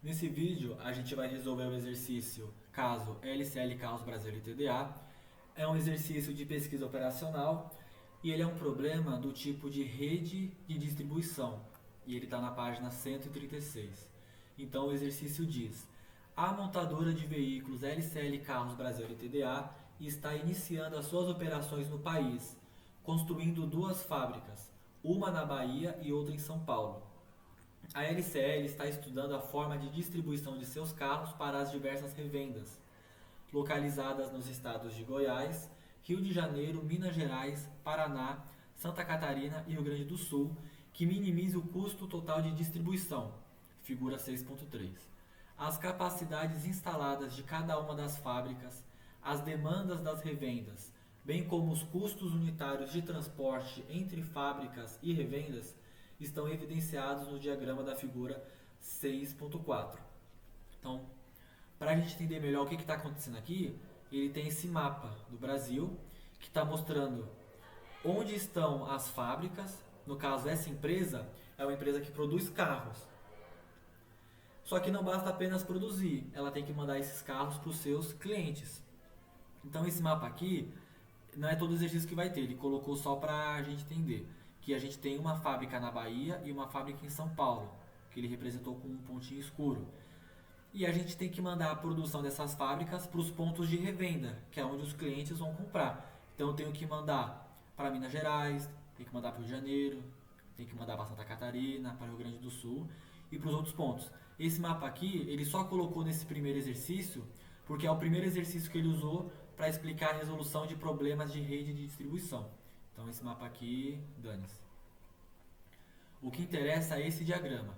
Nesse vídeo a gente vai resolver o exercício caso LCL Carros Brasil LTDA. É um exercício de pesquisa operacional e ele é um problema do tipo de rede de distribuição e ele está na página 136. Então o exercício diz: a montadora de veículos LCL Carros Brasil LTDA está iniciando as suas operações no país, construindo duas fábricas, uma na Bahia e outra em São Paulo. A LCL está estudando a forma de distribuição de seus carros para as diversas revendas, localizadas nos estados de Goiás, Rio de Janeiro, Minas Gerais, Paraná, Santa Catarina e Rio Grande do Sul, que minimize o custo total de distribuição. Figura 6.3. As capacidades instaladas de cada uma das fábricas, as demandas das revendas, bem como os custos unitários de transporte entre fábricas e revendas, estão evidenciados no diagrama da figura 6.4. Então, para a gente entender melhor o que está acontecendo aqui, ele tem esse mapa do Brasil que está mostrando onde estão as fábricas. No caso, essa empresa é uma empresa que produz carros. Só que não basta apenas produzir, ela tem que mandar esses carros para os seus clientes. Então esse mapa aqui não é todo exercício que vai ter, ele colocou só para a gente entender que a gente tem uma fábrica na Bahia e uma fábrica em São Paulo, que ele representou com um pontinho escuro. E a gente tem que mandar a produção dessas fábricas para os pontos de revenda, que é onde os clientes vão comprar. Então eu tenho que mandar para Minas Gerais, tem que mandar para o Rio de Janeiro, tem que mandar para Santa Catarina, para o Rio Grande do Sul e para os outros pontos. Esse mapa aqui, ele só colocou nesse primeiro exercício, porque é o primeiro exercício que ele usou para explicar a resolução de problemas de rede de distribuição. Então esse mapa aqui, dane-se. O que interessa é esse diagrama.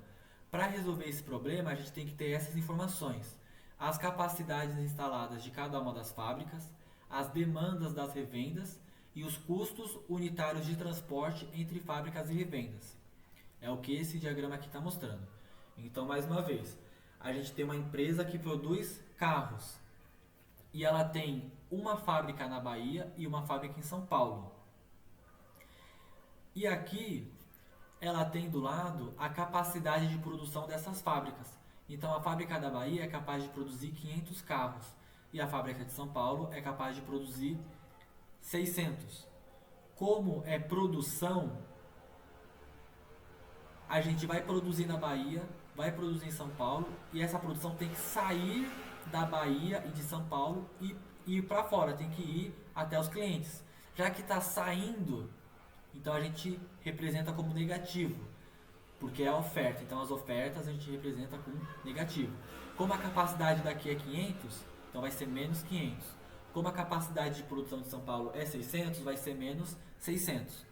Para resolver esse problema, a gente tem que ter essas informações: as capacidades instaladas de cada uma das fábricas, as demandas das revendas e os custos unitários de transporte entre fábricas e revendas. É o que esse diagrama aqui está mostrando. Então, mais uma vez, a gente tem uma empresa que produz carros e ela tem uma fábrica na Bahia e uma fábrica em São Paulo. E aqui ela tem do lado a capacidade de produção dessas fábricas. Então a fábrica da Bahia é capaz de produzir 500 carros e a fábrica de São Paulo é capaz de produzir 600. Como é produção, a gente vai produzir na Bahia, vai produzir em São Paulo e essa produção tem que sair da Bahia e de São Paulo e ir para fora, tem que ir até os clientes. Já que está saindo, então a gente representa como negativo, porque é a oferta. Então as ofertas a gente representa como negativo. Como a capacidade daqui é 500, então vai ser menos 500. Como a capacidade de produção de São Paulo é 600, vai ser menos 600.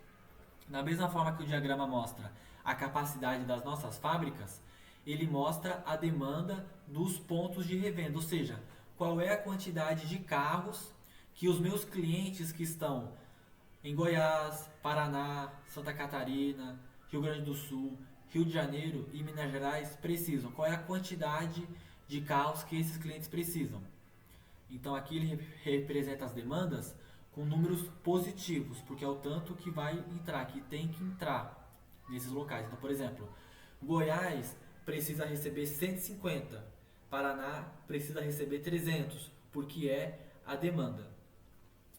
Da mesma forma que o diagrama mostra a capacidade das nossas fábricas, ele mostra a demanda dos pontos de revenda, ou seja, qual é a quantidade de carros que os meus clientes que estão em Goiás, Paraná, Santa Catarina, Rio Grande do Sul, Rio de Janeiro e Minas Gerais precisam. Qual é a quantidade de carros que esses clientes precisam? Então aqui ele representa as demandas com números positivos, porque é o tanto que vai entrar, que tem que entrar nesses locais. Então, por exemplo, Goiás precisa receber 150, Paraná precisa receber 300, porque é a demanda.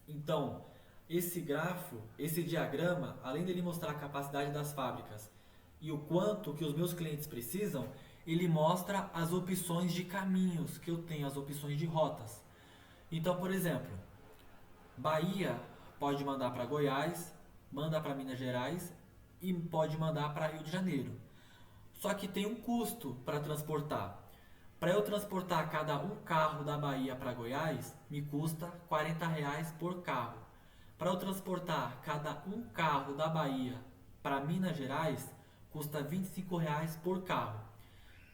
Então, esse grafo, esse diagrama, além dele mostrar a capacidade das fábricas e o quanto que os meus clientes precisam, ele mostra as opções de caminhos que eu tenho, as opções de rotas. Então, por exemplo, Bahia pode mandar para Goiás, manda para Minas Gerais e pode mandar para Rio de Janeiro. Só que tem um custo para transportar. Para eu transportar cada um carro da Bahia para Goiás, me custa R$ 40 por carro. Para eu transportar cada um carro da Bahia para Minas Gerais, custa R$ 25 por carro.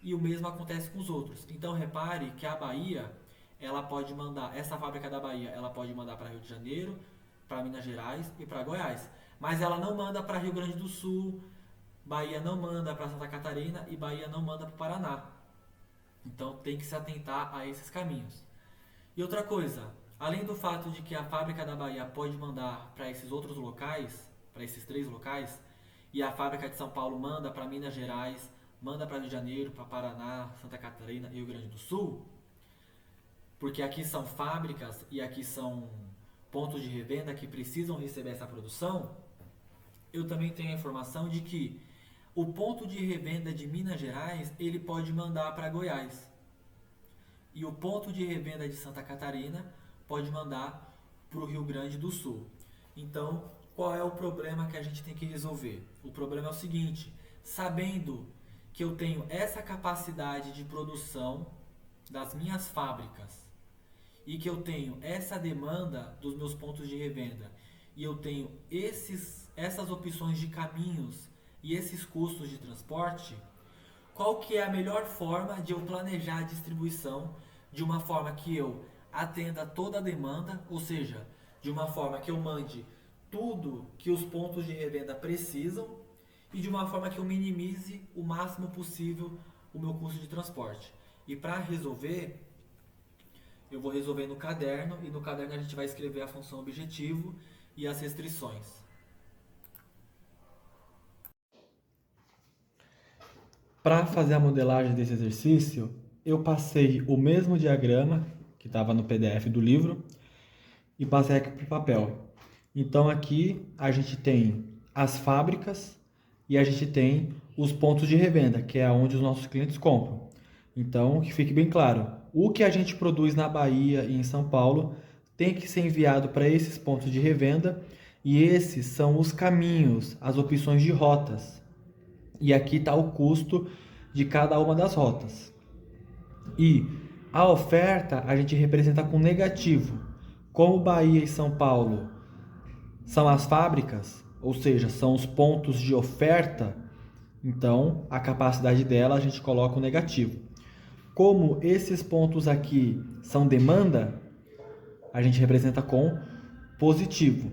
E o mesmo acontece com os outros. Então repare que a Bahia, ela pode mandar, essa fábrica da Bahia, ela pode mandar para Rio de Janeiro, para Minas Gerais e para Goiás. Mas ela não manda para Rio Grande do Sul, Bahia não manda para Santa Catarina e Bahia não manda para o Paraná. Então tem que se atentar a esses caminhos. E outra coisa, além do fato de que a fábrica da Bahia pode mandar para esses outros locais, para esses 3 locais, e a fábrica de São Paulo manda para Minas Gerais, manda para Rio de Janeiro, para Paraná, Santa Catarina e Rio Grande do Sul, porque aqui são fábricas e aqui são pontos de revenda que precisam receber essa produção, eu também tenho a informação de que o ponto de revenda de Minas Gerais, ele pode mandar para Goiás. E o ponto de revenda de Santa Catarina pode mandar para o Rio Grande do Sul. Então, qual é o problema que a gente tem que resolver? O problema é o seguinte: sabendo que eu tenho essa capacidade de produção das minhas fábricas e que eu tenho essa demanda dos meus pontos de revenda e eu tenho essas opções de caminhos e esses custos de transporte, qual que é a melhor forma de eu planejar a distribuição de uma forma que eu atenda toda a demanda, ou seja, de uma forma que eu mande tudo que os pontos de revenda precisam e de uma forma que eu minimize o máximo possível o meu custo de transporte. E para resolver, eu vou resolver no caderno, e no caderno a gente vai escrever a função objetivo e as restrições. Para fazer a modelagem desse exercício, eu passei o mesmo diagrama que estava no PDF do livro e passei aqui para o papel. Então aqui a gente tem as fábricas e a gente tem os pontos de revenda, que é onde os nossos clientes compram. Então, que fique bem claro, o que a gente produz na Bahia e em São Paulo tem que ser enviado para esses pontos de revenda, e esses são os caminhos, as opções de rotas. E aqui está o custo de cada uma das rotas. E a oferta a gente representa com negativo. Como Bahia e São Paulo são as fábricas, ou seja, são os pontos de oferta, então a capacidade dela a gente coloca o negativo. Como esses pontos aqui são demanda, a gente representa com positivo.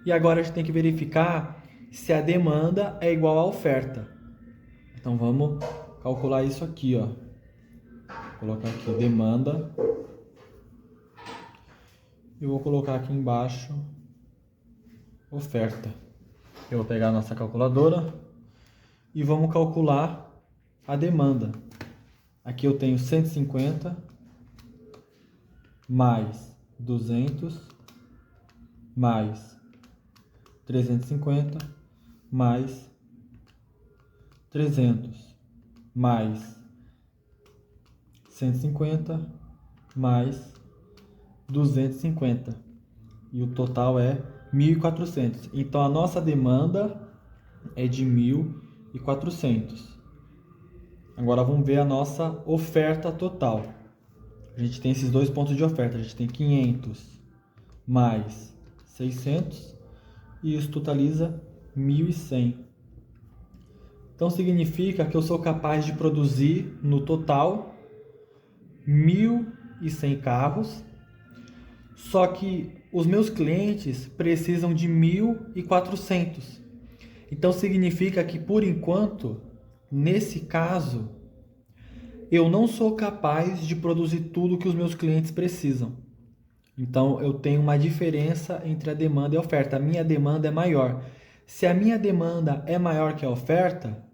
E agora a gente tem que verificar se a demanda é igual à oferta. Então vamos calcular isso aqui, ó. Vou colocar aqui demanda. E vou colocar aqui embaixo oferta. Eu vou pegar a nossa calculadora e vamos calcular a demanda. Aqui eu tenho 150 mais 200 mais 350 mais 300 mais 150 mais 250. E o total é 1.400. Então a nossa demanda é de 1.400. Agora vamos ver a nossa oferta total. A gente tem esses dois pontos de oferta. A gente tem 500 mais 600 e isso totaliza 1.100. Então significa que eu sou capaz de produzir no total 1.100 carros, só que os meus clientes precisam de 1.400. Então significa que por enquanto, nesse caso, eu não sou capaz de produzir tudo que os meus clientes precisam. Então eu tenho uma diferença entre a demanda e a oferta. A minha demanda é maior. Se a minha demanda é maior que a oferta,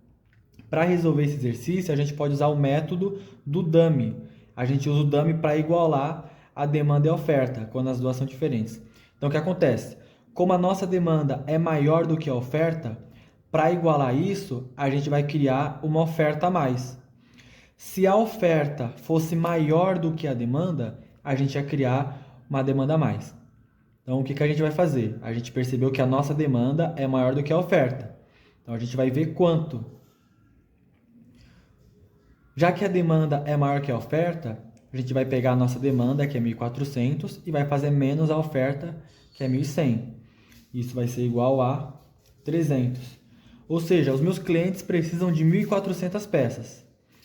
para resolver esse exercício, a gente pode usar o método do dummy. A gente usa o dummy para igualar a demanda e a oferta, quando as duas são diferentes. Então, o que acontece? Como a nossa demanda é maior do que a oferta, para igualar isso, a gente vai criar uma oferta a mais. Se a oferta fosse maior do que a demanda, a gente ia criar uma demanda a mais. Então, o que a gente vai fazer? A gente percebeu que a nossa demanda é maior do que a oferta. Então, a gente vai ver quanto. Já que a demanda é maior que a oferta, a gente vai pegar a nossa demanda, que é 1.400, e vai fazer menos a oferta, que é 1.100. Isso vai ser igual a 300. Ou seja, os meus clientes precisam de 1.400 peças.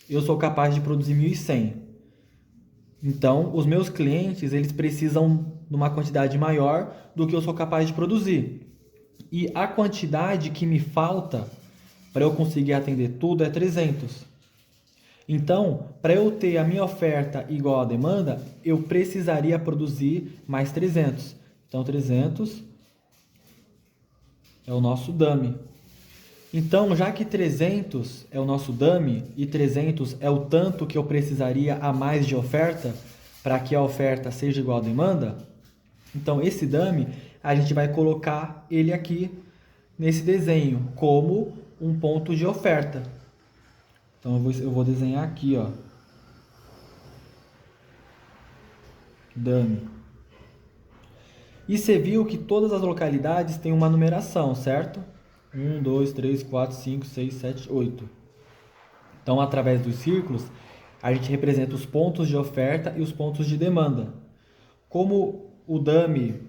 Eu sou capaz de produzir 1.100. Então, os meus clientes, eles precisam de uma quantidade maior do que eu sou capaz de produzir. E a quantidade que me falta para eu conseguir atender tudo é 300. Então, para eu ter a minha oferta igual à demanda, eu precisaria produzir mais 300. Então, 300 é o nosso dummy. Então, já que 300 é o nosso dummy e 300 é o tanto que eu precisaria a mais de oferta para que a oferta seja igual à demanda, então esse dummy a gente vai colocar ele aqui nesse desenho como um ponto de oferta. Então eu vou desenhar aqui, ó, dummy. E você viu que todas as localidades têm uma numeração, certo? 1, 2, 3, 4, 5, 6, 7, 8. Então, através dos círculos, a gente representa os pontos de oferta e os pontos de demanda. Como o dummy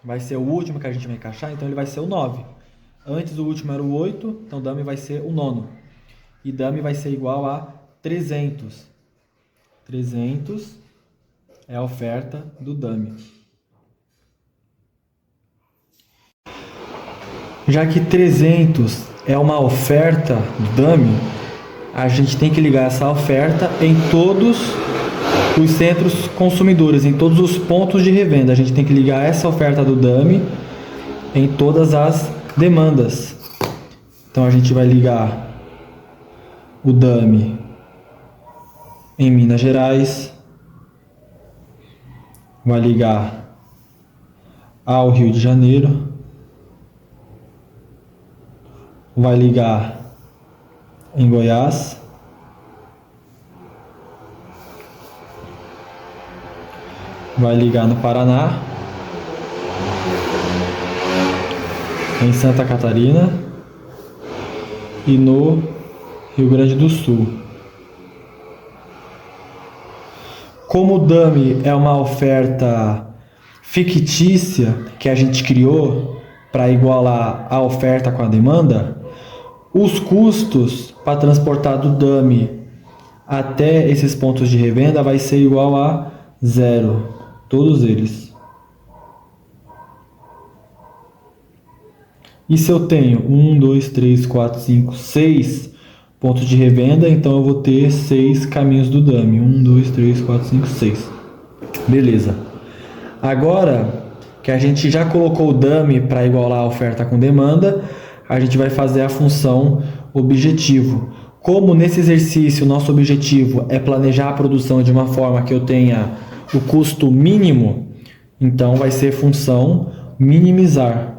vai ser o último que a gente vai encaixar, então ele vai ser o 9. Antes o último era o 8, então o dummy vai ser o 9. E dummy vai ser igual a 300. 300 é a oferta do dummy. Já que 300 é uma oferta do dummy, a gente tem que ligar essa oferta em todos os centros consumidores, em todos os pontos de revenda. A gente tem que ligar essa oferta do dummy em todas as demandas. Então a gente vai ligar o dummy em Minas Gerais, vai ligar ao Rio de Janeiro, vai ligar em Goiás, vai ligar no Paraná, em Santa Catarina e no Rio Grande do Sul. Como o dummy é uma oferta fictícia que a gente criou para igualar a oferta com a demanda, os custos para transportar do dummy até esses pontos de revenda vai ser igual a 0, todos eles. E se eu tenho 1, 2, 3, 4, 5, 6 pontos de revenda, então eu vou ter 6 caminhos do dummy. 1, 2, 3, 4, 5, 6. Beleza. Agora que a gente já colocou o dummy para igualar a oferta com demanda, a gente vai fazer a função objetivo. Como nesse exercício o nosso objetivo é planejar a produção de uma forma que eu tenha o custo mínimo, então vai ser função minimizar.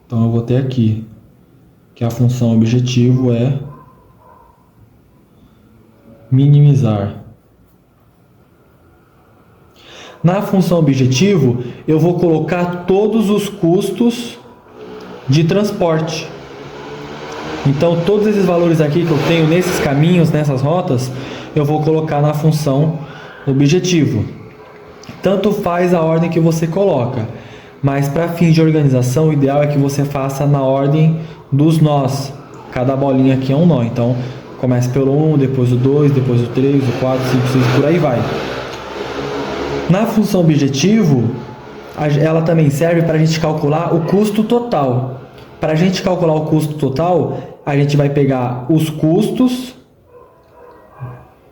Então eu vou ter aqui que a função objetivo é minimizar. Na função objetivo, eu vou colocar todos os custos de transporte. Então, todos esses valores aqui que eu tenho nesses caminhos, nessas rotas, eu vou colocar na função objetivo. Tanto faz a ordem que você coloca, mas para fins de organização, o ideal é que você faça na ordem dos nós. Cada bolinha aqui é um nó, então começa pelo 1, depois o 2, depois o 3, o 4, 5, 6, por aí vai. Na função objetivo, ela também serve para a gente calcular o custo total. Para a gente calcular o custo total, a gente vai pegar os custos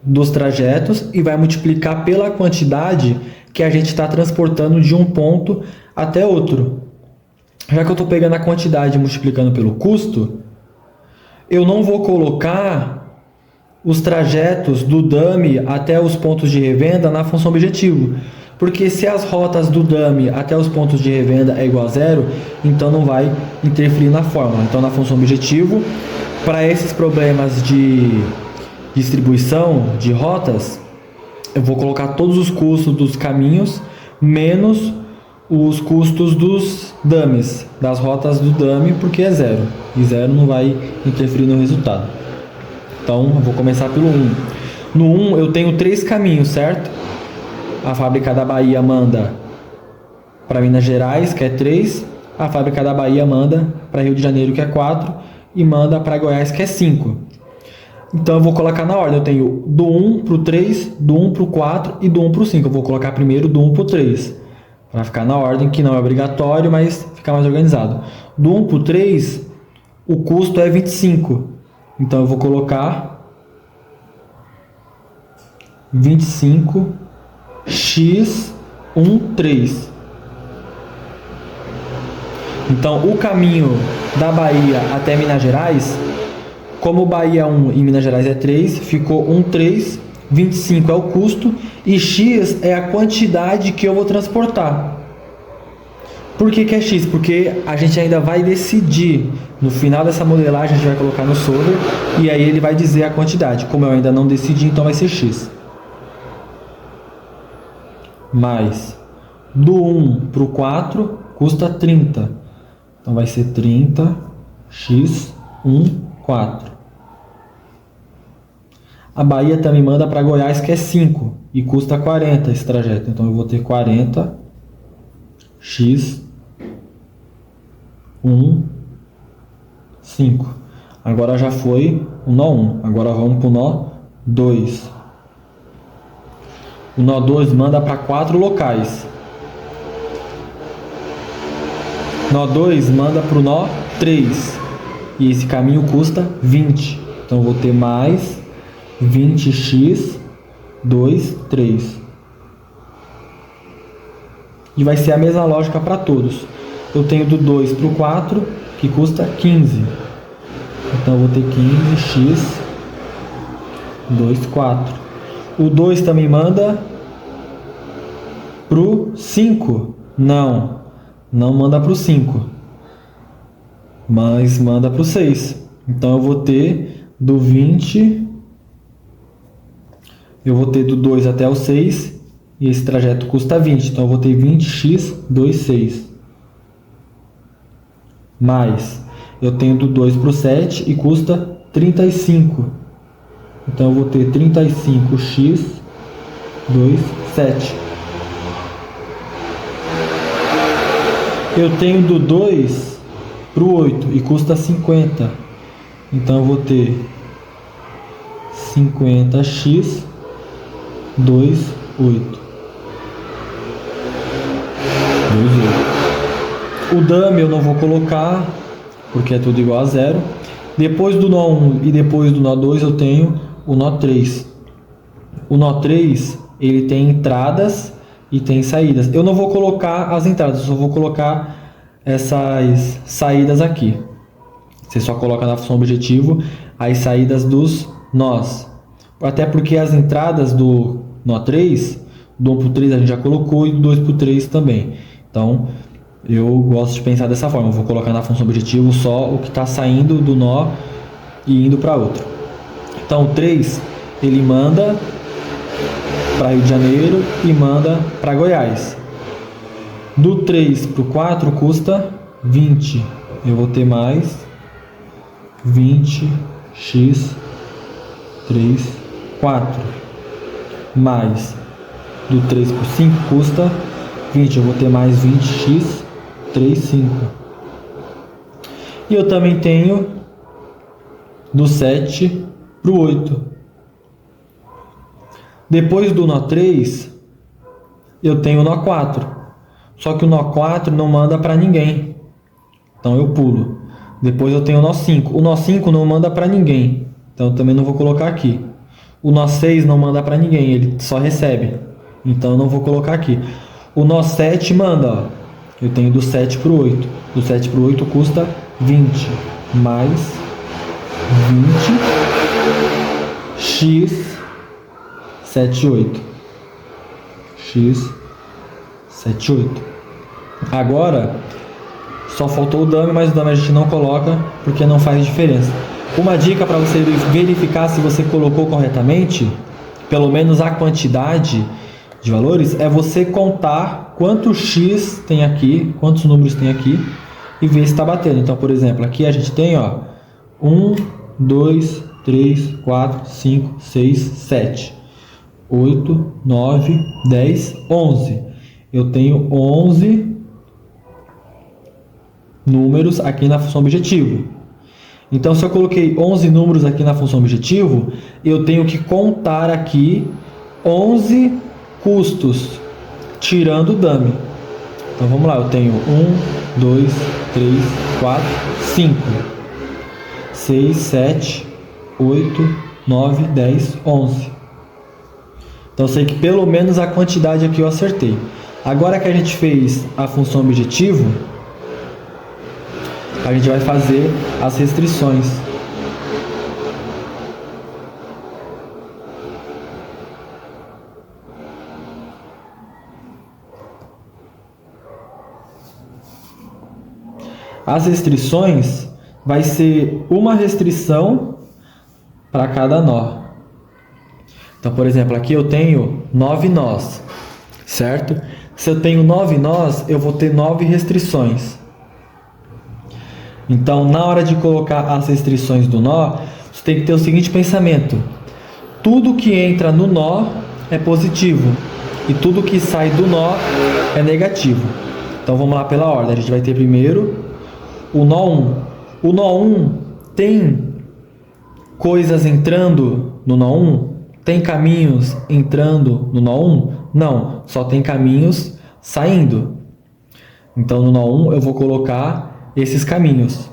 dos trajetos e vai multiplicar pela quantidade que a gente está transportando de um ponto até outro. Já que eu estou pegando a quantidade e multiplicando pelo custo, eu não vou colocar os trajetos do dummy até os pontos de revenda na função objetivo. Porque se as rotas do dummy até os pontos de revenda é igual a 0, então não vai interferir na fórmula. Então na função objetivo, para esses problemas de distribuição de rotas, eu vou colocar todos os custos dos caminhos menos os custos dos dummies, das rotas do dummy, porque é 0. E 0 não vai interferir no resultado. Então eu vou começar pelo 1. No 1 eu tenho 3 caminhos, certo? A fábrica da Bahia manda para Minas Gerais, que é 3. A fábrica da Bahia manda para Rio de Janeiro, que é 4. E manda para Goiás, que é 5. Então eu vou colocar na ordem. Eu tenho do 1 para o 3, do 1 para o 4 e do 1 para o 5. Eu vou colocar primeiro do 1 para o 3. Para ficar na ordem, que não é obrigatório, mas ficar mais organizado. Do 1 para o 3, o custo é 25. Então eu vou colocar 25x13. Então o caminho da Bahia até Minas Gerais, como Bahia é 1 e Minas Gerais é 3, ficou 1,3, 25 é o custo e X é a quantidade que eu vou transportar. Por que é X? Porque a gente ainda vai decidir. No final dessa modelagem a gente vai colocar no solver e aí ele vai dizer a quantidade. Como eu ainda não decidi, então vai ser X. Mais do 1 para o 4 custa 30. Então vai ser 30 x 1, 4. A Bahia também manda para Goiás, que é 5 e custa 40 esse trajeto. Então eu vou ter 40 x 1, 5. Agora já foi o nó 1. Agora vamos para o nó 2. O nó 2 manda para 4 locais. Nó 2 manda para o nó 3. E esse caminho custa 20. Então eu vou ter mais 20x 2, 3. E vai ser a mesma lógica para todos. Eu tenho do 2 para o 4, que custa 15. Então eu vou ter 15x 2, 4. O 2 também manda pro 5. Não manda pro 5. Mas manda pro 6. Então eu vou ter do 20. Eu vou ter do 2 até o 6. E esse trajeto custa 20. Então eu vou ter 20x 2, 6. Mais eu tenho do 2 pro 7 e custa 35. Então eu vou ter 35x 2, 7. Eu tenho do 2 pro 8 e custa 50. Então eu vou ter 50x 2, 8. O dummy eu não vou colocar, porque é tudo igual a zero. Depois do nó 1 e depois do nó 2 eu tenho o nó 3. O nó 3, ele tem entradas e tem saídas. Eu não vou colocar as entradas, eu só vou colocar essas saídas aqui. Você só coloca na função objetivo as saídas dos nós. Até porque as entradas do nó 3, do 1 para o 3 a gente já colocou e do 2 para o 3 também. Então, eu gosto de pensar dessa forma. Eu vou colocar na função objetivo só o que está saindo do nó e indo para outro. Então, o 3, ele manda para Rio de Janeiro e manda para Goiás. Do 3 para o 4 custa 20. Eu vou ter mais 20x 3, 4. Mais do 3 para o 5 custa 20. Eu vou ter mais 20x 3, 5. E eu também tenho do 7 para o 8. Depois do nó 3, eu tenho o nó 4. Só que o nó 4 não manda para ninguém. Então eu pulo. Depois eu tenho o nó 5. O nó 5 não manda para ninguém. Então eu também não vou colocar aqui. O nó 6 não manda para ninguém, ele só recebe. Então eu não vou colocar aqui. O nó 7 manda, ó. Eu tenho do 7 para o 8. Do 7 para o 8 custa 20. Mais 20 x 7, 8. X 7, 8. Agora só faltou o dummy, mas o dummy a gente não coloca porque não faz diferença. Uma dica para você verificar se você colocou corretamente, pelo menos a quantidade de valores, é você contar quantos x tem aqui, quantos números tem aqui e ver se está batendo. Então, por exemplo, aqui a gente tem, ó, 1, 2, 3, 4, 5, 6, 7, 8, 9, 10, 11. Eu tenho 11 números aqui na função objetivo. Então, se eu coloquei 11 números aqui na função objetivo, eu tenho que contar aqui 11 custos, tirando o dummy. Então, vamos lá. Eu tenho 1, 2, 3, 4, 5, 6, 7, 8, 9, 10, 11. Então, eu sei que pelo menos a quantidade aqui eu acertei. Agora que a gente fez a função objetivo, a gente vai fazer as restrições. As restrições vai ser uma restrição para cada nó. Então, por exemplo, aqui eu tenho 9 nós, certo? Se eu tenho 9 nós, eu vou ter 9 restrições. Então, na hora de colocar as restrições do nó, você tem que ter o seguinte pensamento: tudo que entra no nó é positivo e tudo que sai do nó é negativo. Então, vamos lá pela ordem. A gente vai ter primeiro o nó 1. O nó 1 tem coisas entrando no nó 1? Tem caminhos entrando no nó 1? Não, só tem caminhos saindo. Então, no nó 1 eu vou colocar esses caminhos.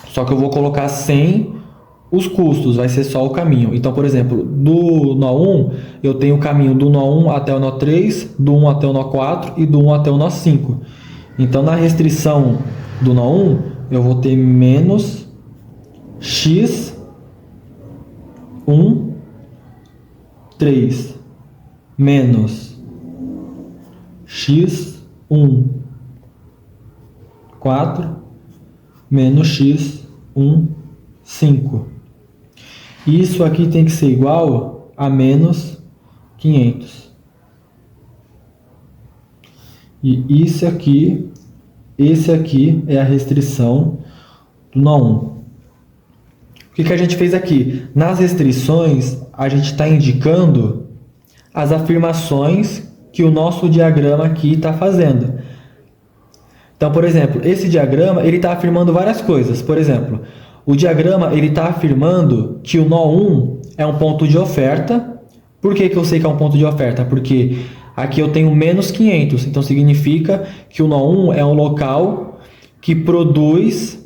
Só que eu vou colocar sem os custos, vai ser só o caminho. Então, por exemplo, do nó 1, eu tenho o caminho do nó 1 até o nó 3, do 1 até o nó 4 e do 1 até o nó 5. Então, na restrição do nó 1, eu vou ter menos x 1, 3, menos x 1, 4, menos x 1, 5. Isso aqui tem que ser igual a menos 500. E isso aqui, esse aqui é a restrição do nó 1. O que a gente fez aqui? Nas restrições, a gente está indicando as afirmações que o nosso diagrama aqui está fazendo. Então, por exemplo, esse diagrama ele está afirmando várias coisas. Por exemplo, o diagrama ele está afirmando que o nó 1 é um ponto de oferta. Por que eu sei que é um ponto de oferta? Porque aqui eu tenho menos 500. Então, significa que o nó 1 é um local que produz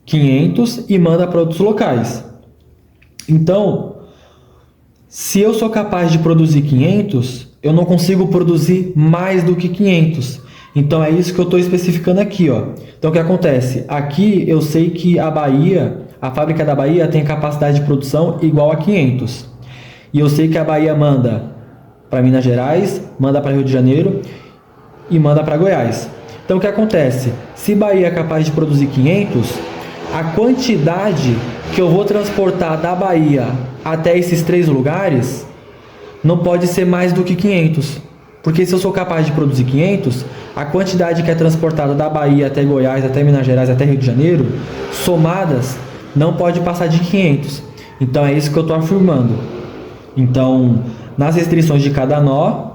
500 e manda para outros locais. Então, se eu sou capaz de produzir 500, eu não consigo produzir mais do que 500. Então, é isso que eu estou especificando aqui, ó. Então, o que acontece? Aqui, eu sei que a Bahia, a fábrica da Bahia tem capacidade de produção igual a 500. E eu sei que a Bahia manda para Minas Gerais, manda para Rio de Janeiro e manda para Goiás. Então, o que acontece? Se Bahia é capaz de produzir 500, a quantidade que eu vou transportar da Bahia até esses 3 lugares não pode ser mais do que 500. Porque se eu sou capaz de produzir 500, a quantidade que é transportada da Bahia até Goiás, até Minas Gerais, até Rio de Janeiro, somadas, não pode passar de 500. Então, é isso que eu estou afirmando. Então, nas restrições de cada nó,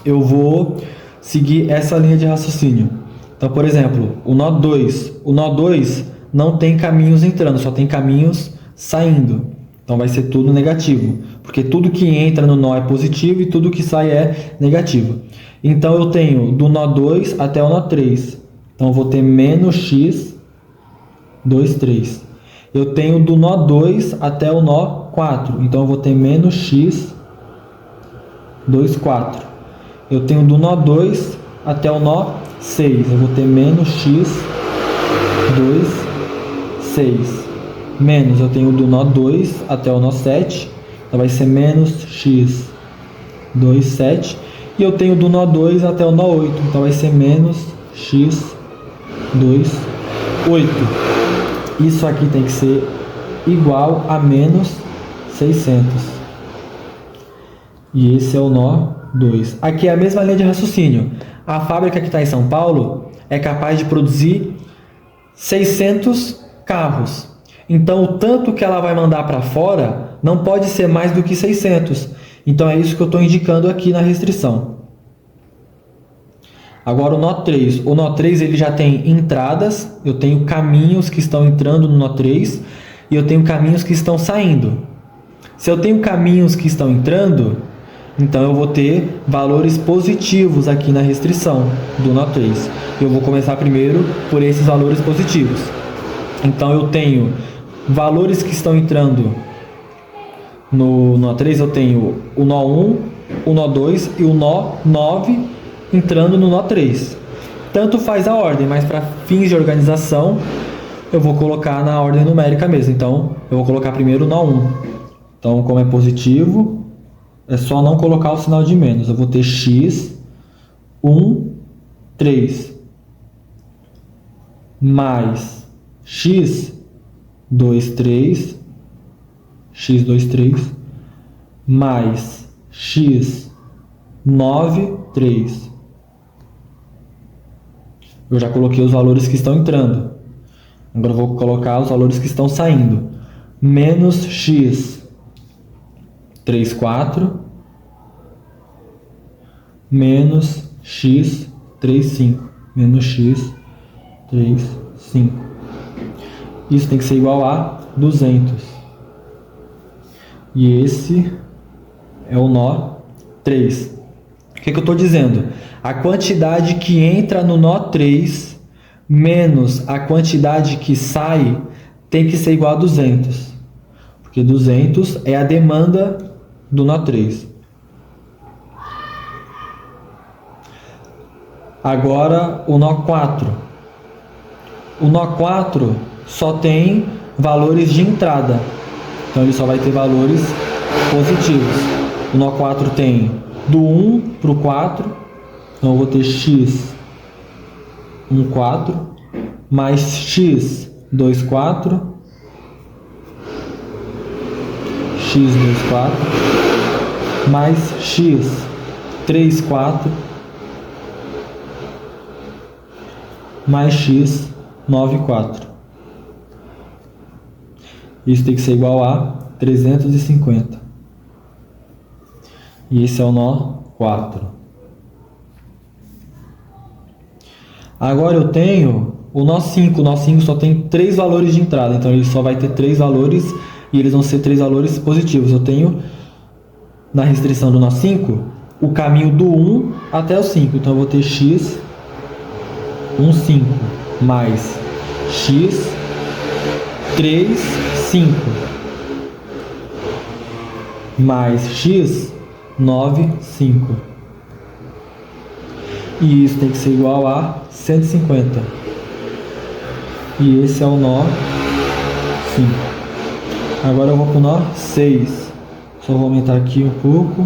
eu vou seguir essa linha de raciocínio. Então, por exemplo, o nó 2. O nó 2 não tem caminhos entrando, só tem caminhos saindo. Então, vai ser tudo negativo. Porque tudo que entra no nó é positivo e tudo que sai é negativo. Então, eu tenho do nó 2 até o nó 3. Então, eu vou ter menos x 2, 3. Eu tenho do nó 2 até o nó 4. Então, eu vou ter menos x 2, 4. Eu tenho do nó 2 até o nó 6. Eu vou ter menos x 2, 6. Menos, eu tenho do nó 2 até o nó 7. Então, vai ser menos x 2, 7. E eu tenho do nó 2 até o nó 8. Então, vai ser menos x 2, 8. Isso aqui tem que ser igual a menos 600. E esse é o nó 2. Aqui é a mesma linha de raciocínio. A fábrica que está em São Paulo é capaz de produzir 600 carros. Então, o tanto que ela vai mandar para fora não pode ser mais do que 600. Então, é isso que eu estou indicando aqui na restrição. Agora, o nó 3. O nó 3 ele já tem entradas. Eu tenho caminhos que estão entrando no nó 3 e eu tenho caminhos que estão saindo. Se eu tenho caminhos que estão entrando, então eu vou ter valores positivos aqui na restrição do nó 3. Eu vou começar primeiro por esses valores positivos. Então, eu tenho valores que estão entrando no nó 3, eu tenho o nó 1, o nó 2 e o nó 9 entrando no nó 3. Tanto faz a ordem, mas para fins de organização, eu vou colocar na ordem numérica mesmo. Então, eu vou colocar primeiro o nó 1. Então, como é positivo, é só não colocar o sinal de menos. Eu vou ter x, 1, 3, mais x, 2, 3, x, 2, 3, mais x, 9, 3. Eu já coloquei os valores que estão entrando. Agora eu vou colocar os valores que estão saindo. Menos x, 3, 4. Menos x, 3, 5. Menos x, 3, 5. Isso tem que ser igual a 200. E esse é o nó 3. O que eu estou dizendo? A quantidade que entra no nó 3 menos a quantidade que sai tem que ser igual a 200. Porque 200 é a demanda do nó 3. Agora o nó 4. O nó 4 só tem valores de entrada. Então ele só vai ter valores positivos. O nó 4 tem do 1 para o 4. Então eu vou ter x, 1, 4, mais x, 2, 4, x, 2, 4, mais x, 3, 4, mais x, 9, 4. Isso tem que ser igual a 350. E esse é o nó 4. Agora eu tenho o nó 5. O nó 5 só tem 3 valores de entrada. Então ele só vai ter 3 valores e eles vão ser 3 valores positivos. Eu tenho na restrição do nó 5 o caminho do 1 até o 5. Então eu vou ter x, 1, 5, mais x, 3, 5, mais x, 9, 5. E isso tem que ser igual a 150. E esse é o nó 5. Agora eu vou para o nó 6. Só vou aumentar aqui um pouco.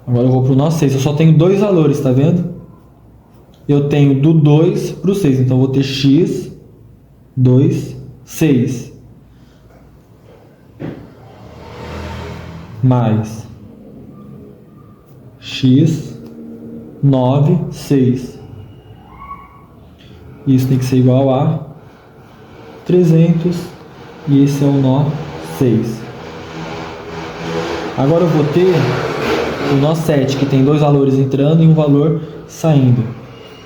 Agora eu vou para o nó 6. Eu só tenho 2 valores, tá vendo? Eu tenho do 2 para o 6. Então eu vou ter x, 2, 6. Mais x, 9, 6. Isso tem que ser igual a 300. E esse é o nó 6. Agora eu vou ter o nó 7, que tem 2 valores entrando e um valor saindo.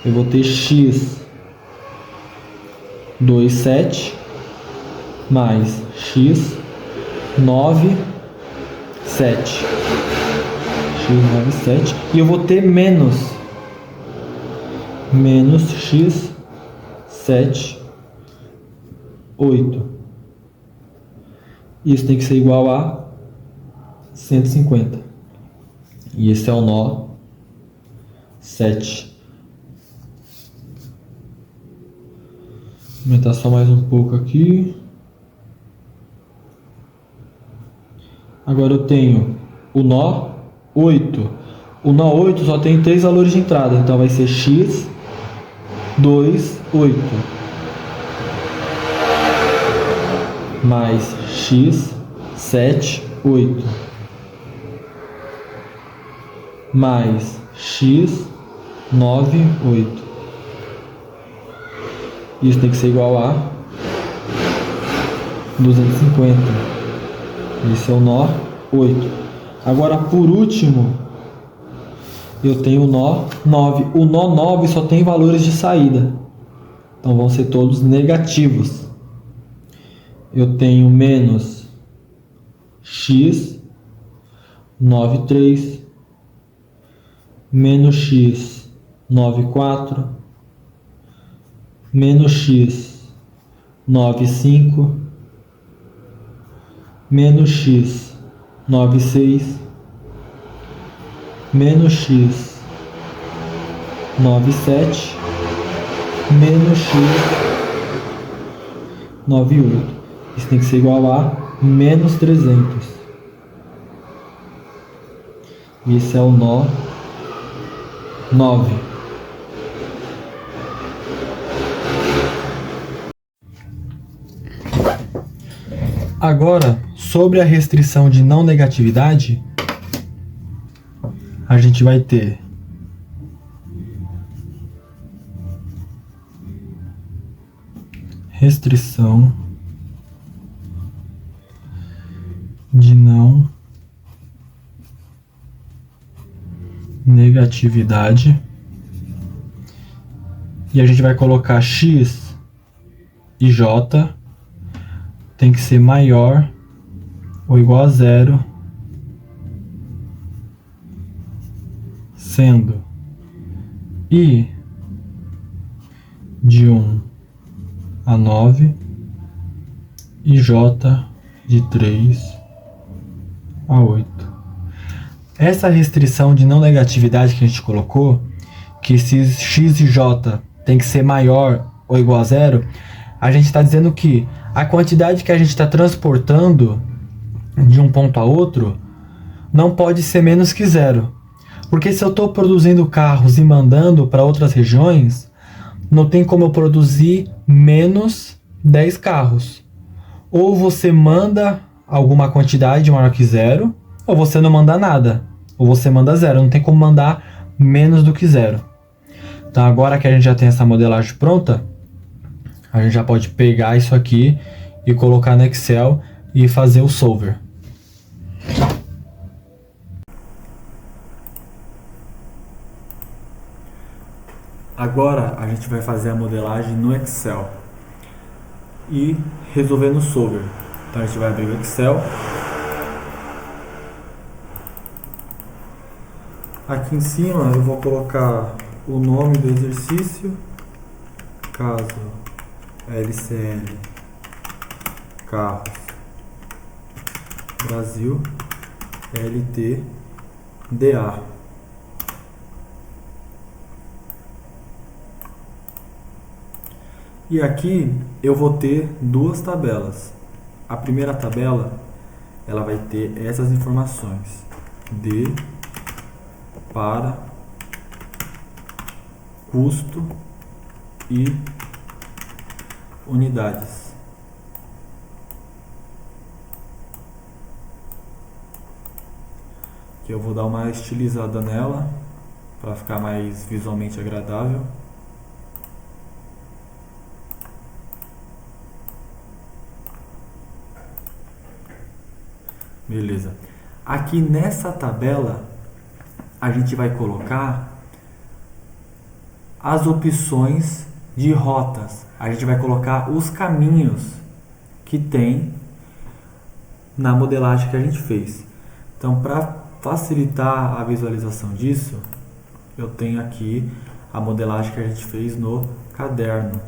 Eu vou ter x, 2, 7, mais x, 9, 7. x, 9, 7. E eu vou ter menos x, 7, 8. Isso tem que ser igual a 150. E esse é o nó 7. Vou aumentar só mais um pouco aqui. Agora eu tenho o nó 8. O nó 8 só tem 3 valores de entrada. Então vai ser x, 2, 8. Mais x, 7, 8. Mais x, 9, 8. Isso tem que ser igual a 250. Esse é o nó 8. Agora, por último, eu tenho o nó 9. O nó 9 só tem valores de saída. Então, vão ser todos negativos. Eu tenho menos x, 9, 3. Menos x, 9, 4. Menos x, 9, 5. Menos x, 9, 6. Menos x, 97 menos x 98. Isso tem que ser igual a menos 300. Esse é o nó 9. Agora, sobre a restrição de não negatividade, a gente vai ter restrição de não negatividade e a gente vai colocar x e j tem que ser maior ou igual a zero, sendo I de 1 a 9 e J de 3 a 8. Essa restrição de não negatividade que a gente colocou, que se x e j tem que ser maior ou igual a zero, a gente está dizendo que a quantidade que a gente está transportando de um ponto a outro não pode ser menos que zero. Porque se eu estou produzindo carros e mandando para outras regiões, não tem como eu produzir menos 10 carros. Ou você manda alguma quantidade maior que zero, ou você não manda nada. Ou você manda zero, não tem como mandar menos do que zero. Então agora que a gente já tem essa modelagem pronta, a gente já pode pegar isso aqui e colocar no Excel e fazer o solver. Agora a gente vai fazer a modelagem no Excel e resolver no solver. Então a gente vai abrir o Excel. Aqui em cima eu vou colocar o nome do exercício, caso LCL Carros Brasil LTDA. E aqui eu vou ter duas tabelas. A primeira tabela, ela vai ter essas informações: D para custo e unidades. Aqui eu vou dar uma estilizada nela para ficar mais visualmente agradável. Beleza. Aqui nessa tabela a gente vai colocar as opções de rotas. A gente vai colocar os caminhos que tem na modelagem que a gente fez. Então, para facilitar a visualização disso, eu tenho aqui a modelagem que a gente fez no caderno.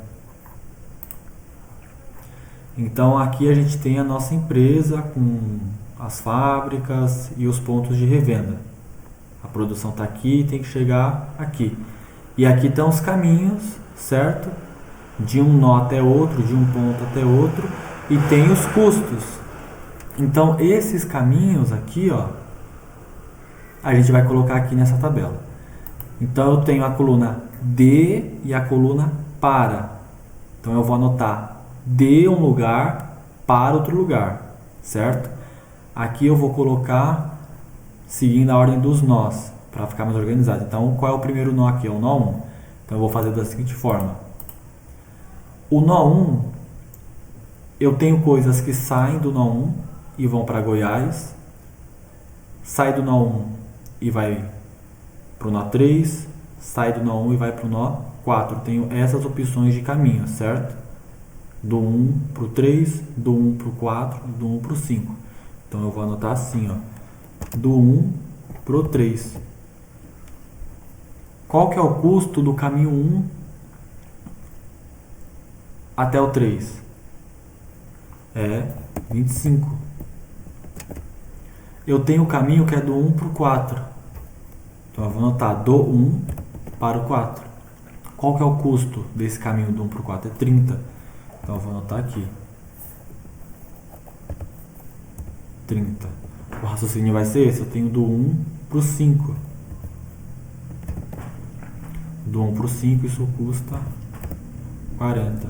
Então, aqui a gente tem a nossa empresa com as fábricas e os pontos de revenda. A produção está aqui e tem que chegar aqui. E aqui estão os caminhos, certo? De um nó até outro, de um ponto até outro. E tem os custos. Então, esses caminhos aqui, ó, a gente vai colocar aqui nessa tabela. Então, eu tenho a coluna de e a coluna para. Então, eu vou anotar de um lugar para outro lugar, certo? Aqui eu vou colocar seguindo a ordem dos nós, para ficar mais organizado. Então, qual é o primeiro nó aqui? É o nó 1. Então, eu vou fazer da seguinte forma. O nó 1, eu tenho coisas que saem do nó 1 e vão para Goiás. Sai do nó 1 e vai para o nó 3. Sai do nó 1 e vai para o nó 4. Eu tenho essas opções de caminho, certo? Do 1 para o 3, do 1 para o 4, do 1 para o 5. Então, eu vou anotar assim, ó. Do 1 para o 3. Qual que é o custo do caminho 1 até o 3? É 25. Eu tenho o caminho que é do 1 para o 4. Então, eu vou anotar do 1 para o 4. Qual que é o custo desse caminho do 1 para o 4? É 30. Então eu vou anotar aqui. 30. O raciocínio vai ser esse. Eu tenho do 1 para o 5. Do 1 para o 5 isso custa 40.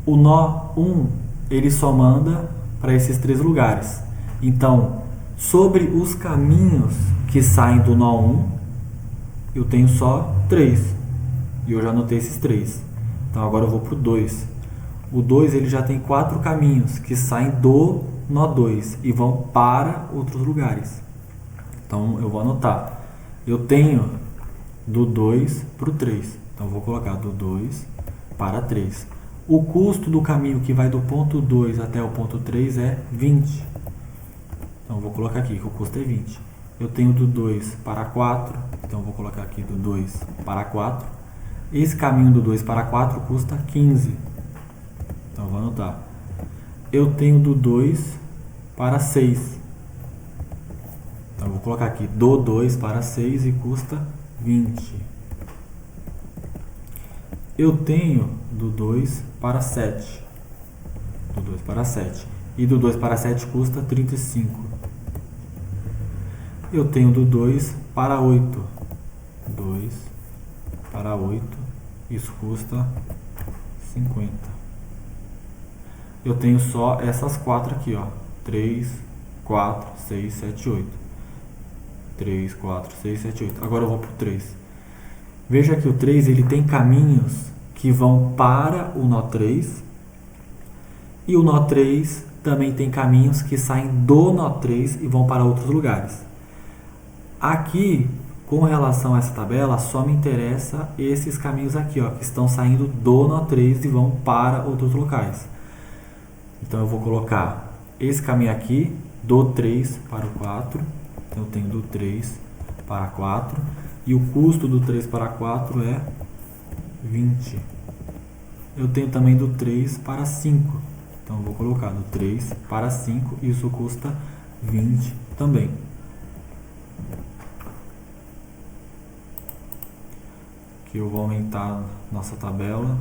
O nó 1, ele só manda para esses 3 lugares. Então, sobre os caminhos que saem do nó 1, eu tenho só 3. E eu já anotei esses 3. Então, agora eu vou para o 2. O 2 ele já tem 4 caminhos que saem do nó 2 e vão para outros lugares. Então, eu vou anotar. Eu tenho do 2 para o 3. Então, eu vou colocar do 2 para 3. O custo do caminho que vai do ponto 2 até o ponto 3 é 20. Então, eu vou colocar aqui que o custo é 20. Eu tenho do 2 para 4. Então, eu vou colocar aqui do 2 para 4. Esse caminho do 2 para 4 custa 15. Então, eu vou anotar. Eu tenho do 2 para 6. Então, eu vou colocar aqui do 2 para 6 e custa 20. Eu tenho do 2 para 7. Do 2 para 7. E do 2 para 7 custa 35. Eu tenho do 2 para 8. 2 para 8. Isso custa 50. Eu tenho só essas 4 aqui, ó. 3, 4, 6, 7, 8. 3, 4, 6, 7, 8. Agora eu vou para o 3. Veja que o 3 ele tem caminhos que vão para o nó 3. E o nó 3 também tem caminhos que saem do nó 3 e vão para outros lugares. Aqui, com relação a essa tabela, só me interessa esses caminhos aqui, ó, que estão saindo do nó 3 e vão para outros locais. Então eu vou colocar esse caminho aqui, do 3 para o 4. Então eu tenho do 3 para 4. E o custo do 3 para 4 é 20. Eu tenho também do 3 para 5. Então eu vou colocar do 3 para 5 e isso custa 20 também. Aqui eu vou aumentar nossa tabela.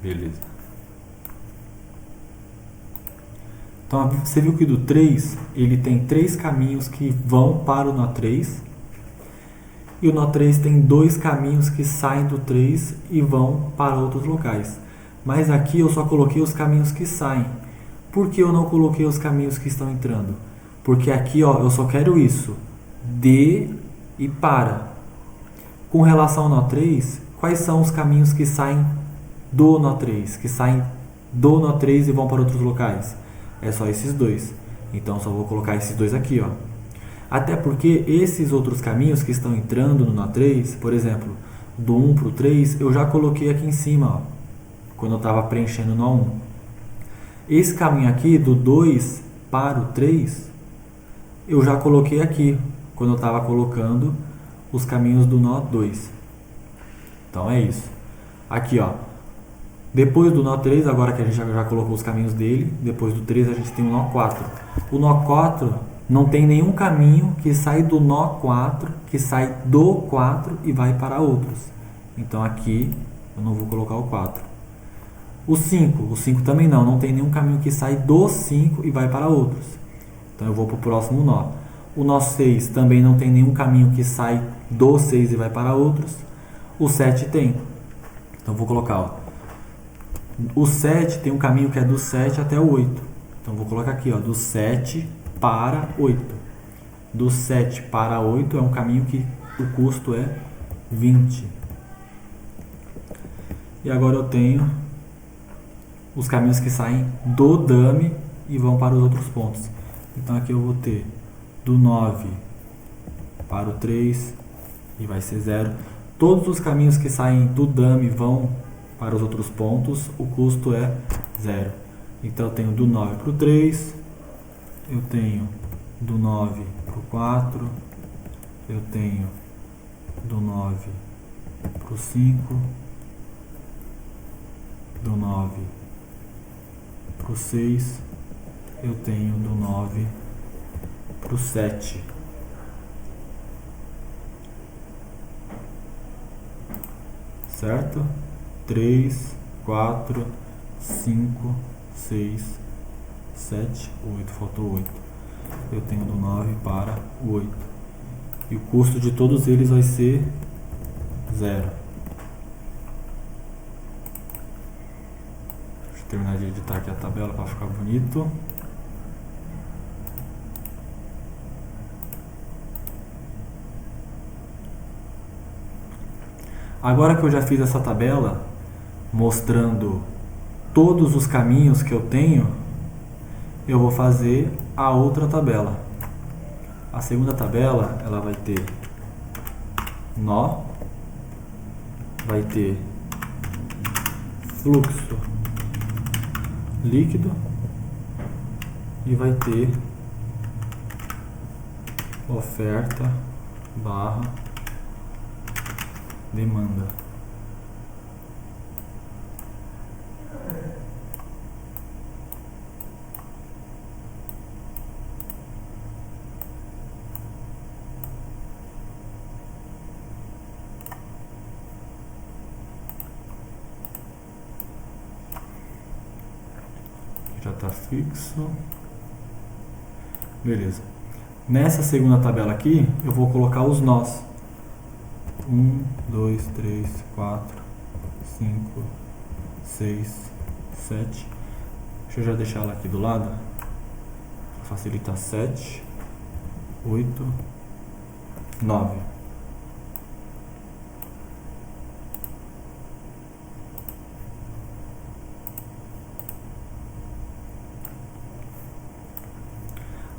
Beleza. Então, você viu que do 3, ele tem 3 caminhos que vão para o nó 3. E o nó 3 tem 2 caminhos que saem do 3 e vão para outros locais. Mas aqui eu só coloquei os caminhos que saem. Por que eu não coloquei os caminhos que estão entrando? Porque aqui, ó, eu só quero isso. De e para. Com relação ao nó 3, quais são os caminhos que saem do nó 3? Que saem do nó 3 e vão para outros locais? É só esses 2. Então, só vou colocar esses 2 aqui, ó. Até porque esses outros caminhos que estão entrando no nó 3, por exemplo, do 1 para o 3, eu já coloquei aqui em cima, ó, quando eu estava preenchendo o nó 1. Esse caminho aqui, do 2 para o 3, eu já coloquei aqui, quando eu estava colocando os caminhos do nó 2. Então, é isso. Aqui, ó. Depois do nó 3, agora que a gente já colocou os caminhos dele, depois do 3 a gente tem o nó 4. O nó 4 não tem nenhum caminho que sai do nó 4, que sai do 4 e vai para outros. Então aqui eu não vou colocar o 4. O 5 também não tem nenhum caminho que sai do 5 e vai para outros. Então eu vou para o próximo nó. O nó 6 também não tem nenhum caminho que sai do 6 e vai para outros. O 7 tem. Então eu vou colocar, ó. O 7 tem um caminho que é do 7 até o 8. Então vou colocar aqui, ó, do 7 para 8. Do 7 para 8 é um caminho que o custo é 20. E agora eu tenho os caminhos que saem do dummy e vão para os outros pontos. Então aqui eu vou ter do 9 para o 3 e vai ser 0. Todos os caminhos que saem do dummy vão para os outros pontos, o custo é 0. Então eu tenho do 9 para o 3, eu tenho do 9 para o 4, eu tenho do 9 para o 5 do 9 para o 6, eu tenho do 9 para o 7. Certo? 3, 4, 5, 6, 7, 8. Faltou 8. Eu tenho do 9 para o 8. E o custo de todos eles vai ser 0. Deixa eu terminar de editar aqui a tabela para ficar bonito. Agora que eu já fiz essa tabela, mostrando todos os caminhos que eu tenho, eu vou fazer a outra tabela. A segunda tabela, ela vai ter nó, vai ter fluxo líquido e vai ter oferta barra demanda. Já está fixo. Beleza. Nessa segunda tabela aqui, eu vou colocar os nós. 1, 2, 3, 4, 5, 6, 7. Deixa eu já deixar ela aqui do lado. Facilitar. 7, 8, 9.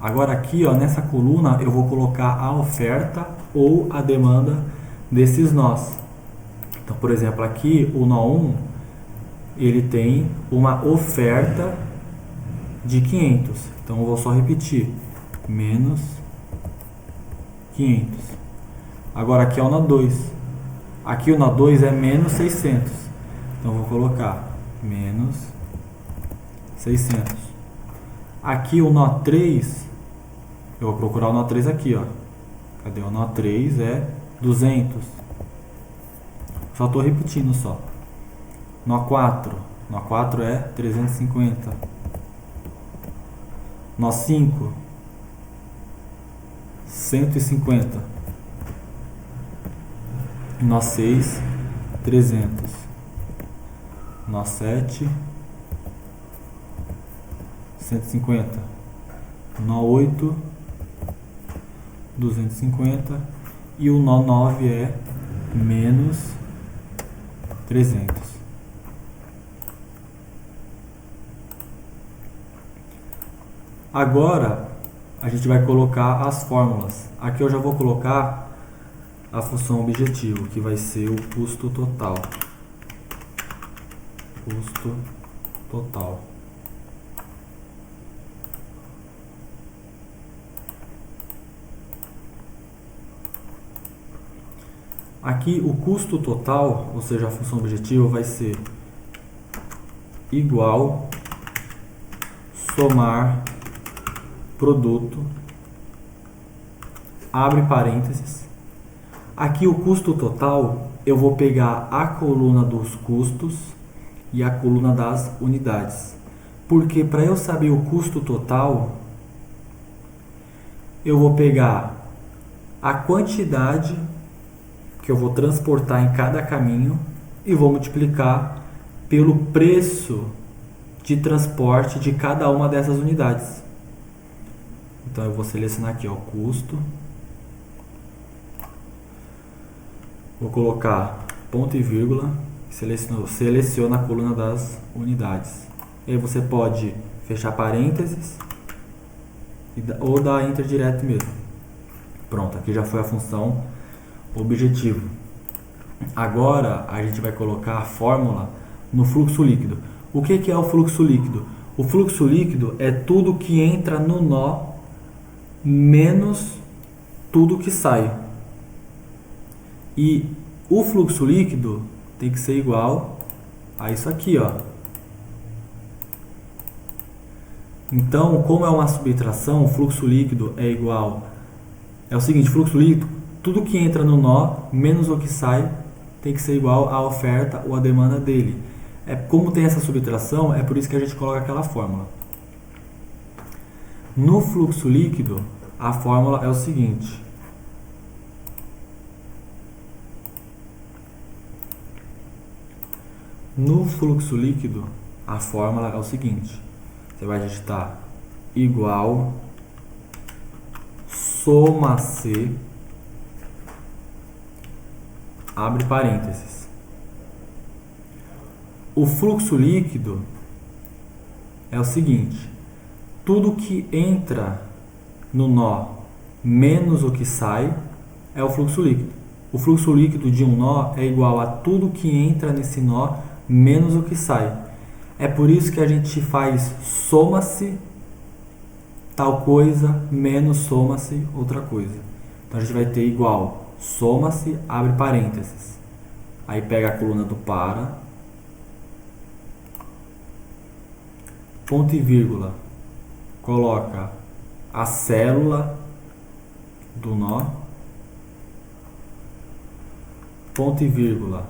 Agora aqui, ó, nessa coluna eu vou colocar a oferta ou a demanda desses nós. Então, por exemplo, aqui o nó 1, ele tem uma oferta de 500. Então eu vou só repetir, menos 500. Agora aqui é o nó 2. Aqui o nó 2 é menos 600. Então eu vou colocar menos 600. Aqui o nó 3, eu vou procurar o nó 3 aqui, ó. Cadê o nó 3? É 200. Só estou repetindo só. Nó 4. Nó 4 é 350. Nó 5. 150. Nó 6. 300. Nó 7. 150. Nó 8. 250. E o nó 9 é menos 300. Agora a gente vai colocar as fórmulas. Aqui eu já vou colocar a função objetivo, que vai ser o custo total. Custo total. Aqui o custo total, ou seja, a função objetiva, vai ser igual somar produto, abre parênteses. Aqui o custo total, eu vou pegar a coluna dos custos e a coluna das unidades. Porque para eu saber o custo total, eu vou pegar a quantidade que eu vou transportar em cada caminho e vou multiplicar pelo preço de transporte de cada uma dessas unidades. Então eu vou selecionar aqui, ó, custo. Vou colocar ponto e vírgula, seleciona a coluna das unidades. E aí você pode fechar parênteses ou dar enter direto mesmo. Pronto, aqui já foi a função objetivo. Agora a gente vai colocar a fórmula no fluxo líquido. O que é o fluxo líquido? O fluxo líquido é tudo que entra no nó menos tudo que sai. E o fluxo líquido tem que ser igual a isso aqui, ó. Então, como é uma subtração, o fluxo líquido é igual... É o seguinte, fluxo líquido, tudo que entra no nó, menos o que sai, tem que ser igual à oferta ou à demanda dele. Como tem essa subtração, é por isso que a gente coloca aquela fórmula. No fluxo líquido, a fórmula é o seguinte. No fluxo líquido, a fórmula é o seguinte. Você vai digitar igual soma C, abre parênteses. O fluxo líquido é o seguinte. Tudo que entra no nó menos o que sai é o fluxo líquido. O fluxo líquido de um nó é igual a tudo que entra nesse nó menos o que sai. É por isso que a gente faz soma-se tal coisa menos soma-se outra coisa. Então a gente vai ter igual soma-se, abre parênteses. Aí pega a coluna do para, ponto e vírgula, coloca a célula do nó, ponto e vírgula,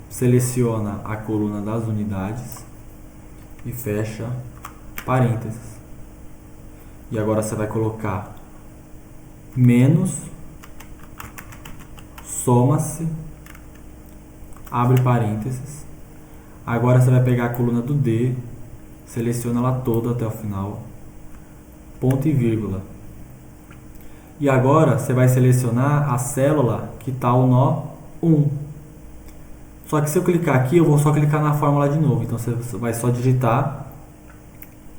seleciona a coluna das unidades e fecha parênteses. E agora você vai colocar menos, soma-se, abre parênteses. Agora você vai pegar a coluna do D, seleciona ela toda até o final, ponto e vírgula. E agora você vai selecionar a célula que está o nó 1. Só que se eu clicar aqui, eu vou só clicar na fórmula de novo. Então você vai só digitar,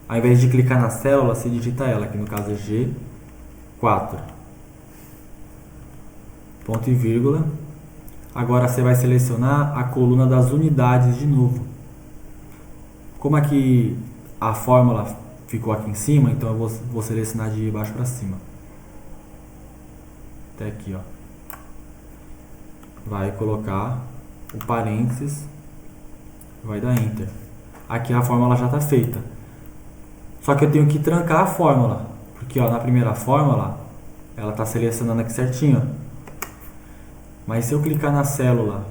ao invés de clicar na célula, você digita ela, que no caso é G4. Ponto e vírgula. Agora você vai selecionar a coluna das unidades de novo. Como aqui a fórmula ficou aqui em cima, então eu vou selecionar de baixo para cima. Até aqui, ó. Vai colocar o parênteses, vai dar Enter. Aqui a fórmula já está feita. Só que eu tenho que trancar a fórmula, porque ó, na primeira fórmula ela está selecionando aqui certinho. Mas se eu clicar na célula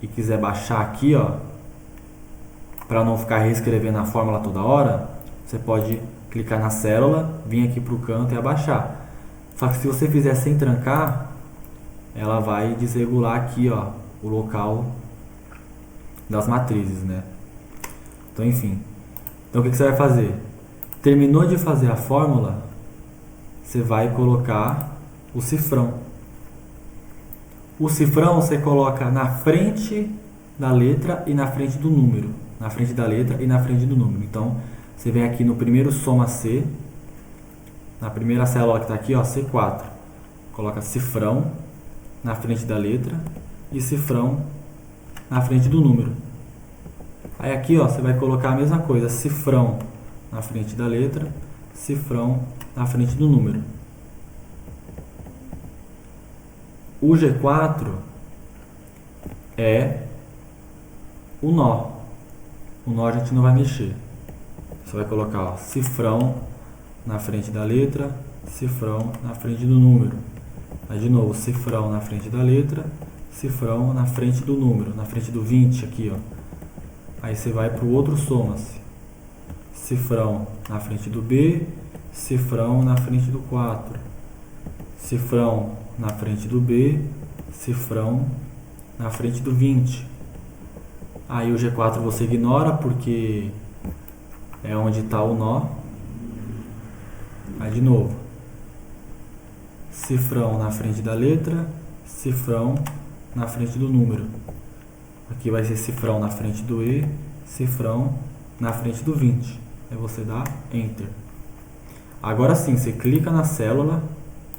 e quiser baixar aqui, ó, para não ficar reescrevendo a fórmula toda hora, você pode clicar na célula, vir aqui para o canto e abaixar. Só que se você fizer sem trancar, ela vai desregular aqui, ó, o local das matrizes, né? Então, enfim. Então, o que você vai fazer? Terminou de fazer a fórmula, você vai colocar o cifrão. O cifrão você coloca na frente da letra e na frente do número. Na frente da letra e na frente do número. Então, você vem aqui no primeiro soma C, na primeira célula que está aqui, ó, C4. Coloca cifrão na frente da letra e cifrão na frente do número. Aí aqui, ó, você vai colocar a mesma coisa, cifrão na frente da letra, cifrão na frente do número. O G4 é o nó. O nó a gente não vai mexer. Você vai colocar, ó, cifrão na frente da letra, cifrão na frente do número. Aí de novo, cifrão na frente da letra, cifrão na frente do número, na frente do 20 aqui, ó. Aí você vai para o outro soma-se. Cifrão na frente do B, cifrão na frente do 4. Cifrão na frente do B, cifrão na frente do 20. Aí o G4 você ignora porque é onde está o nó. Aí de novo, cifrão na frente da letra, cifrão na frente do número. Aqui vai ser cifrão na frente do E, cifrão na frente do 20. Aí você dá Enter. Agora sim, você clica na célula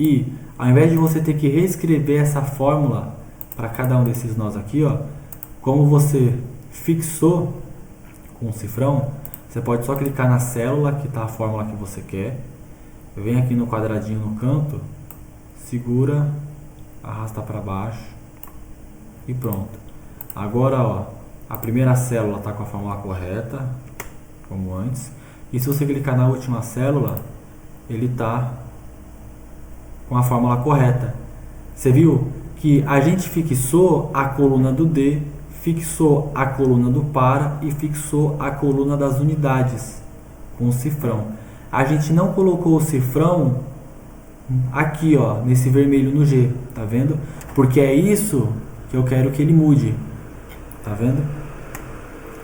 e ao invés de você ter que reescrever essa fórmula para cada um desses nós aqui, ó, como você fixou com o cifrão, você pode só clicar na célula que está a fórmula que você quer. Vem aqui no quadradinho no canto, segura, arrasta para baixo e pronto. Agora, ó, a primeira célula está com a fórmula correta, como antes. E se você clicar na última célula, ele está com a fórmula correta. Você viu que a gente fixou a coluna do D, fixou a coluna do para e fixou a coluna das unidades com o cifrão. A gente não colocou o cifrão aqui, ó, nesse vermelho no G, tá vendo? Porque é isso que eu quero que ele mude, tá vendo?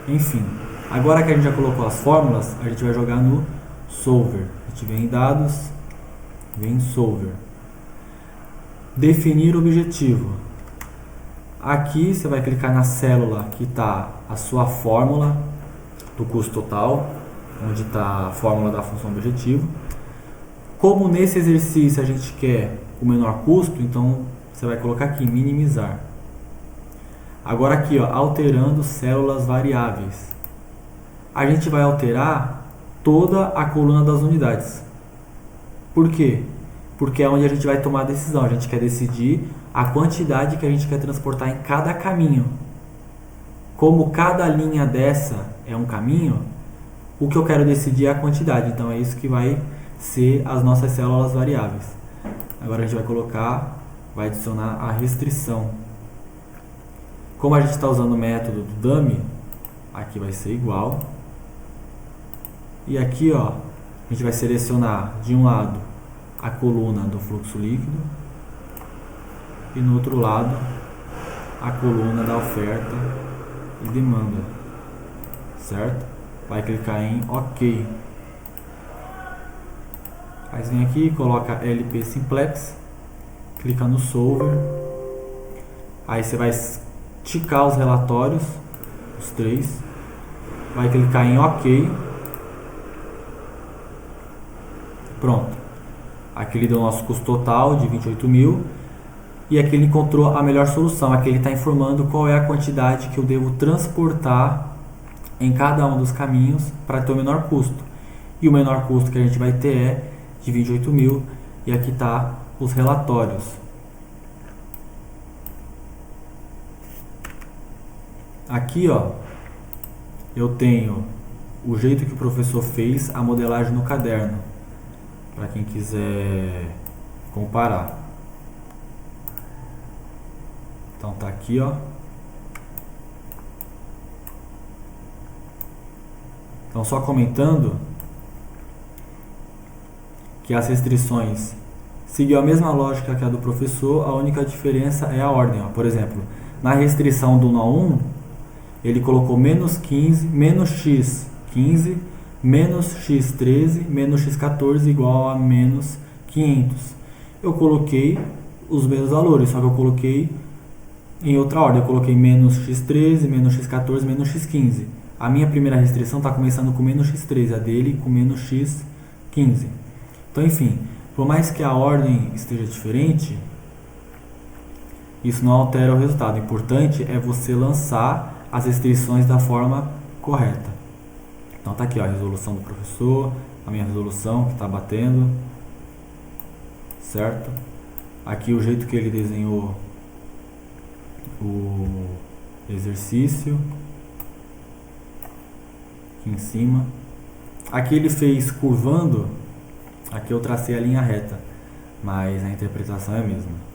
Enfim, agora que a gente já colocou as fórmulas, a gente vai jogar no Solver. A gente vem em dados, vem em Solver. Definir objetivo. Aqui você vai clicar na célula que está a sua fórmula do custo total, onde está a fórmula da função objetivo. Como nesse exercício a gente quer o menor custo, então você vai colocar aqui, minimizar. Agora aqui, ó, alterando células variáveis. A gente vai alterar toda a coluna das unidades. Por quê? Porque é onde a gente vai tomar a decisão. A gente quer decidir a quantidade que a gente quer transportar em cada caminho. Como cada linha dessa é um caminho, o que eu quero decidir é a quantidade. Então é isso que vai ser as nossas células variáveis. Agora a gente vai colocar, vai adicionar a restrição. Como a gente está usando o método do dummy, aqui vai ser igual. E aqui, ó, a gente vai selecionar de um lado a coluna do fluxo líquido e no outro lado a coluna da oferta e demanda, certo? Vai clicar em OK. Aí vem aqui, coloca LP Simplex, clica no Solver, aí você vai ticar os relatórios, os três, vai clicar em OK, pronto. Aqui ele deu o nosso custo total de 28 mil e aqui ele encontrou a melhor solução. Aqui ele está informando qual é a quantidade que eu devo transportar em cada um dos caminhos para ter o menor custo. E o menor custo que a gente vai ter é de 28 mil e aqui está os relatórios. Aqui, ó, eu tenho o jeito que o professor fez a modelagem no caderno, para quem quiser comparar. Então tá aqui, ó. Então só comentando que as restrições seguiu a mesma lógica que a do professor, a única diferença é a ordem, ó. Por exemplo, na restrição do nó 1, ele colocou menos 15, menos x 15, menos x13, menos x14 igual a menos 500. Eu coloquei os mesmos valores, só que eu coloquei em outra ordem. Eu coloquei menos x13, menos x14, menos x15. A minha primeira restrição está começando com menos x13, a dele com menos x15. Então, enfim, por mais que a ordem esteja diferente, isso não altera o resultado. O importante é você lançar as restrições da forma correta. Então tá aqui, ó, a resolução do professor, a minha resolução que está batendo, certo? Aqui o jeito que ele desenhou o exercício, aqui em cima. Aqui ele fez curvando, aqui eu tracei a linha reta, mas a interpretação é a mesma.